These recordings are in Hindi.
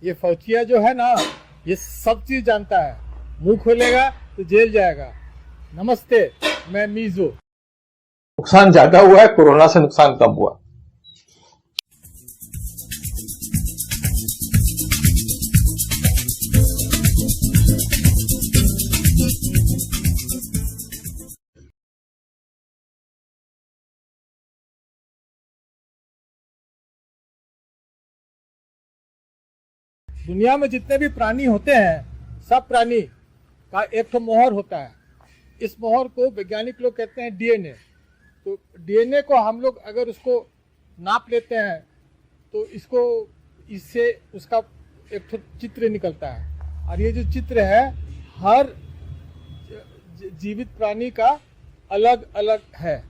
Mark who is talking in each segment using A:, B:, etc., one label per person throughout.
A: ये फौजिया जो है ना, ये सब चीज जानता है। मुंह खोलेगा तो जेल जाएगा। नमस्ते, मैं मीजो।
B: नुकसान ज्यादा हुआ है, कोरोना से नुकसान कम हुआ।
A: दुनिया में जितने भी प्राणी होते हैं, सब प्राणी का एक तो मोहर होता है। इस मोहर को वैज्ञानिक लोग कहते हैं डीएनए। तो डीएनए को हम लोग अगर उसको नाप लेते हैं तो इससे उसका एक तो चित्र निकलता है। और ये जो चित्र है, हर जीवित प्राणी का अलग अलग है।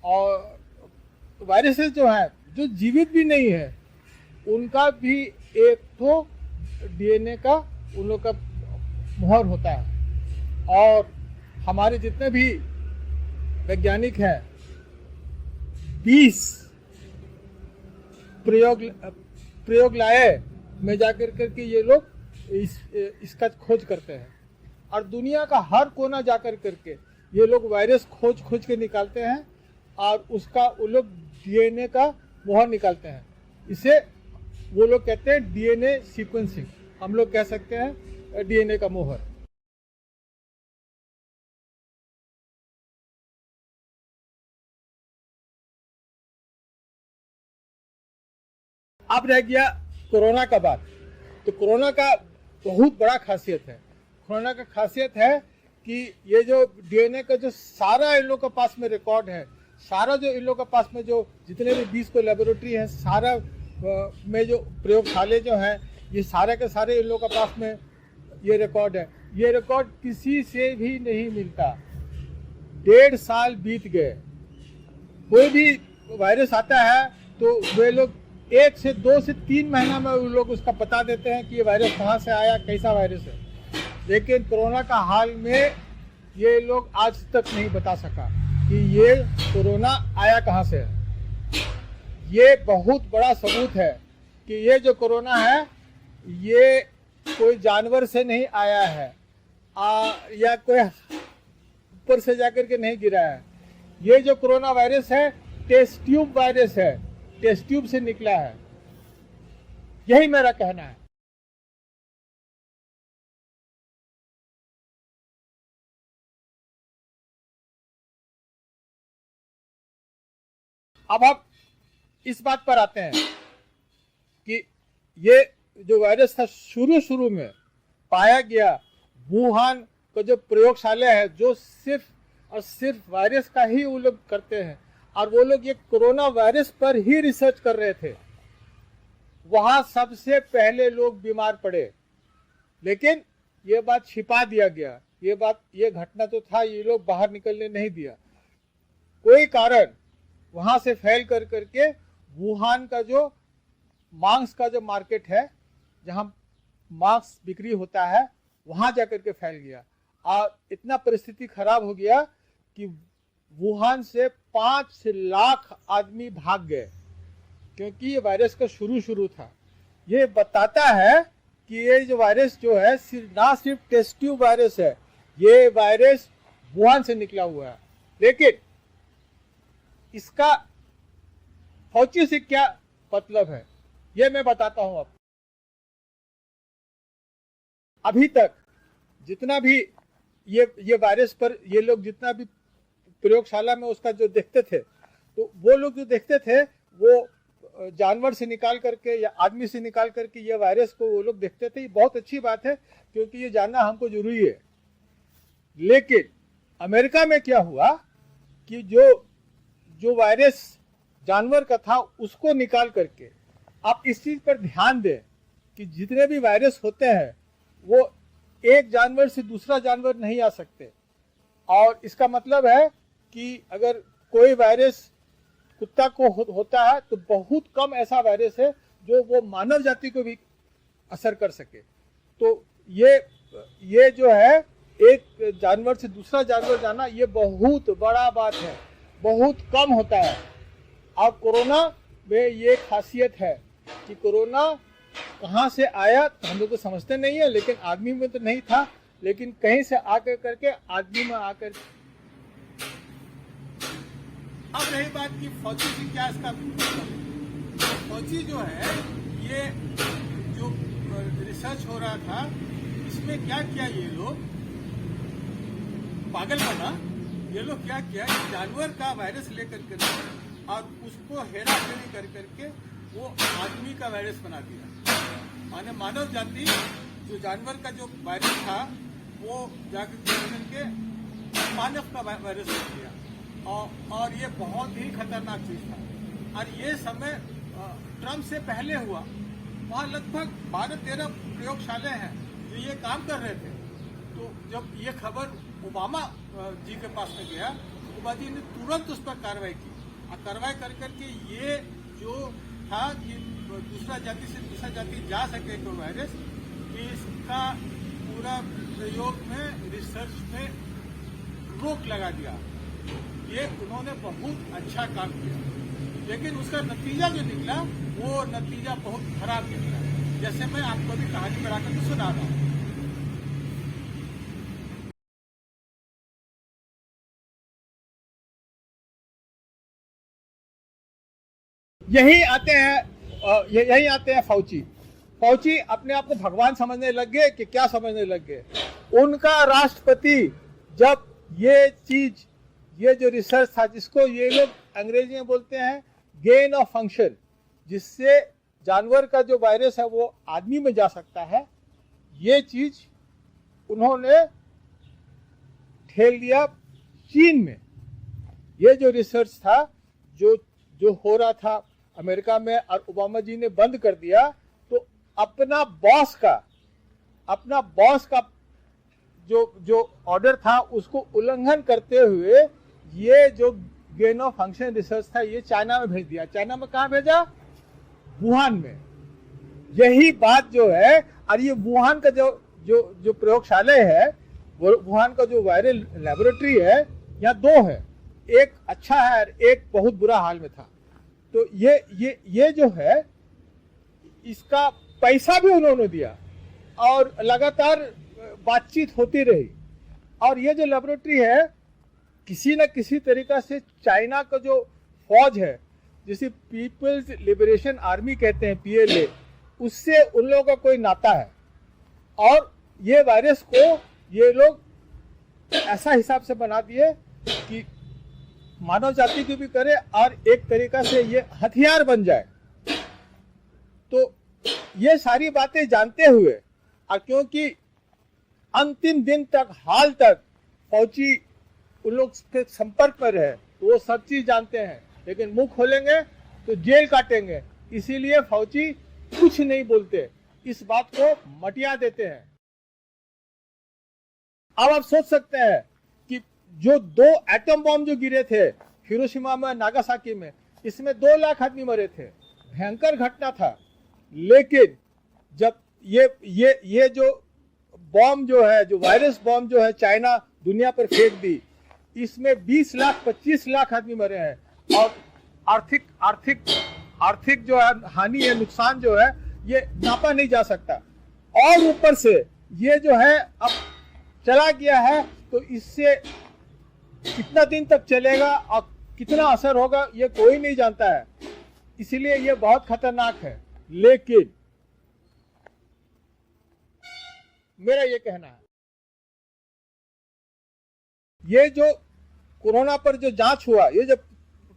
A: और वायरसेस जो है, जो जीवित भी नहीं है, उनका भी एक तो डीएनए का उन लोग का मोहर होता है। और हमारे जितने भी वैज्ञानिक हैं, 20 प्रयोगशालाएं में जाकर करके ये लोग इसका खोज करते हैं। और दुनिया का हर कोना जाकर करके ये लोग वायरस खोज के निकालते हैं और उसका वो लोग डीएनए का मोहर निकालते हैं। इसे वो लोग कहते हैं डीएनए सीक्वेंसिंग। हम लोग कह सकते हैं डीएनए का मोहर। अब रह गया कोरोना का बात। तो कोरोना का बहुत बड़ा खासियत है। कोरोना का खासियत है कि ये जो डीएनए का जो सारा इन लोग के पास में रिकॉर्ड है, सारा जो इन लोग के पास में जो जितने भी 20 को लेबोरेटरी है, सारा में जो प्रयोगशाले जो हैं, ये सारे के सारे इन लोग के पास में ये रिकॉर्ड है। ये रिकॉर्ड किसी से भी नहीं मिलता। 1.5 साल बीत गए। कोई भी वायरस आता है तो वे लोग 1 से 2 से 3 महीना में उन लोग उसका बता देते हैं कि ये वायरस कहाँ से आया, कैसा वायरस है। लेकिन कोरोना का हाल में ये लोग आज तक नहीं बता सका कि ये कोरोना आया कहाँ से है। ये बहुत बड़ा सबूत है कि ये जो कोरोना है, ये कोई जानवर से नहीं आया है या कोई ऊपर से जाकर के नहीं गिरा है। ये जो कोरोना वायरस है, टेस्ट ट्यूब वायरस है, टेस्ट ट्यूब से निकला है। यही मेरा कहना है। अब हम इस बात पर आते हैं कि ये जो वायरस था, शुरू में पाया गया वुहान का जो प्रयोगशाला है, जो सिर्फ और सिर्फ वायरस का ही वो लोग करते हैं। और वो लोग ये कोरोना वायरस पर ही रिसर्च कर रहे थे। वहां सबसे पहले लोग बीमार पड़े, लेकिन ये बात छिपा दिया गया। ये घटना तो था, ये लोग बाहर निकलने नहीं दिया। कोई कारण वहां से फैल करके वुहान का जो मांस का जो मार्केट है, जहां मांस बिक्री होता है, वहां जाकर के फैल गया। और इतना परिस्थिति खराब हो गया कि वुहान से 5 लाख आदमी भाग गए, क्योंकि ये वायरस का शुरू था। ये बताता है कि ये जो वायरस जो है, ना सिर्फ टेस्ट ट्यूब वायरस है, ये वायरस वुहान से निकला हुआ है। लेकिन इसका फौजी से क्या मतलब है, ये मैं बताता हूं। अब अभी तक जितना भी ये वायरस पर ये लोग जितना भी प्रयोगशाला में उसका जो देखते थे, तो वो लोग जो देखते थे वो जानवर से निकाल करके या आदमी से निकाल करके ये वायरस को वो लोग देखते थे। ये बहुत अच्छी बात है, क्योंकि ये जानना हमको जरूरी है। लेकिन अमेरिका में क्या हुआ कि जो वायरस जानवर का था, उसको निकाल करके, आप इस चीज पर ध्यान दें कि जितने भी वायरस होते हैं वो एक जानवर से दूसरा जानवर नहीं आ सकते। और इसका मतलब है कि अगर कोई वायरस कुत्ता को होता है तो बहुत कम ऐसा वायरस है जो वो मानव जाति को भी असर कर सके। तो ये जो है, एक जानवर से दूसरा जानवर जाना, ये बहुत बड़ा बात है, बहुत कम होता है। और कोरोना में ये खासियत है कि कोरोना कहाँ से आया तो हम लोग तो समझते नहीं है, लेकिन आदमी में तो नहीं था, लेकिन कहीं से आकर करके आदमी में आकर। अब रही बात की फौजी की क्या इसका फौजी जो है, ये जो रिसर्च हो रहा था इसमें क्या किया ये लोग पागल बना, ये लोग क्या किया, जानवर का वायरस लेकर के और उसको हेरा फेरी कर करके वो आदमी का वायरस बना दिया। माने मानव जाति जो जानवर का जो वायरस था वो जाकर के मानव का वायरस बन दिया, और ये बहुत ही खतरनाक चीज था। और ये समय ट्रम्प से पहले हुआ। वहाँ लगभग 12-13 प्रयोगशालाएं हैं जो ये काम कर रहे थे। तो जब ये खबर ओबामा जी के पास में गया, ओबामा जी ने तुरंत उस पर कार्रवाई की, और कार्रवाई कर करके ये जो था कि दूसरा जाति से दूसरा जाति जा सके तो वायरस, इसका पूरा प्रयोग में रिसर्च में रोक लगा दिया। ये उन्होंने बहुत अच्छा काम किया, लेकिन उसका नतीजा जो निकला वो नतीजा बहुत खराब निकला, जैसे मैं आपको भी कहानी बना कर सुना रहा हूँ। यही आते हैं फौजी। फौजी अपने आप को भगवान समझने लग गए कि क्या समझने लग गए। उनका राष्ट्रपति जब ये जो रिसर्च था, जिसको ये लोग अंग्रेजी में बोलते हैं गेन ऑफ फंक्शन, जिससे जानवर का जो वायरस है वो आदमी में जा सकता है, ये चीज उन्होंने ठेल दिया चीन में। ये जो रिसर्च था जो हो रहा था अमेरिका में, और ओबामा जी ने बंद कर दिया, तो अपना बॉस का जो ऑर्डर था उसको उल्लंघन करते हुए ये जो गेन ऑफ फंक्शन रिसर्च था ये चाइना में भेज दिया। चाइना में कहाँ भेजा? वुहान में। यही बात जो है, और ये वुहान का जो प्रयोगशाला है, वुहान का जो वायरल लेबोरेटरी है, यहाँ 2 है, एक अच्छा है और एक बहुत बुरा हाल में था। तो ये जो है इसका पैसा भी उन्होंने दिया और लगातार बातचीत होती रही। और ये जो लेबोरेटरी है किसी न किसी तरीका से चाइना का जो फौज है, जिसे पीपल्स लिबरेशन आर्मी कहते हैं, PLA, उससे उन लोगों का कोई नाता है। और ये वायरस को ये लोग ऐसा हिसाब से बना दिए कि मानव जाति की भी करे और एक तरीका से ये हथियार बन जाए। तो ये सारी बातें जानते हुए, और क्योंकि अंतिम दिन तक, हाल तक फौजी उन लोग के संपर्क में रहे, तो वो सब चीज जानते हैं, लेकिन मुंह खोलेंगे तो जेल काटेंगे, इसीलिए फौजी कुछ नहीं बोलते, इस बात को मटिया देते हैं। अब आप सोच सकते हैं कि जो 2 एटम बॉम्ब जो गिरे थे हिरोशिमा में, नागासाकी में, इसमें 2 लाख आदमी मरे थे, भयंकर घटना था। लेकिन जब ये जो बॉम्ब जो है, जो वायरस बॉम्ब जो है चाइना दुनिया पर फेंक दी, इसमें 20 लाख 25 लाख आदमी मरे हैं, और आर्थिक जो है हानि है, नुकसान जो है, ये नापा नहीं जा सकता। और ऊपर से ये जो है अब चला गया है, तो इससे कितना दिन तक चलेगा और कितना असर होगा ये कोई नहीं जानता है, इसीलिए ये बहुत खतरनाक है। लेकिन मेरा ये कहना है, ये जो कोरोना पर जो जांच हुआ, ये जो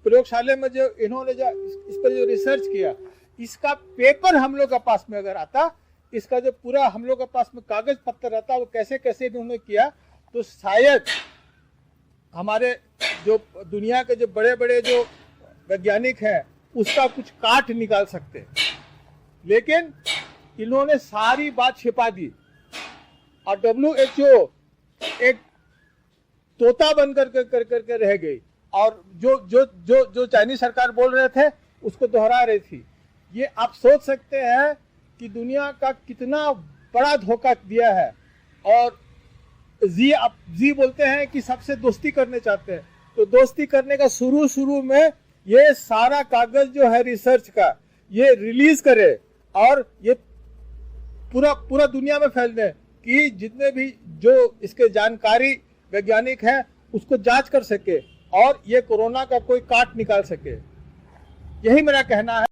A: प्रयोगशाला में जो इन्होंने जो इस पर जो रिसर्च किया, इसका पेपर हम लोग के पास में अगर आता, इसका जो पूरा हम लोग के पास में कागज पत्र रहता, वो कैसे कैसे इन्होंने किया, तो शायद हमारे जो दुनिया के जो बड़े बड़े जो वैज्ञानिक हैं उसका कुछ काट निकाल सकते। लेकिन इन्होंने सारी बात छिपा दी, और WHO एक तोता बनकर कर रह गई, और जो चाइनीज सरकार बोल रहे थे उसको दोहरा रही थी। ये आप सोच सकते हैं कि दुनिया का कितना बड़ा धोखा दिया है। और जी बोलते हैं कि सबसे दोस्ती करने चाहते हैं, तो दोस्ती करने का शुरू में ये सारा कागज जो है रिसर्च का ये रिलीज करे, और ये पूरा पूरा दुनिया में फैल दें कि जितने भी जो इसके जानकारी वैज्ञानिक हैं उसको जांच कर सके और ये कोरोना का कोई काट निकाल सके। यही मेरा कहना है।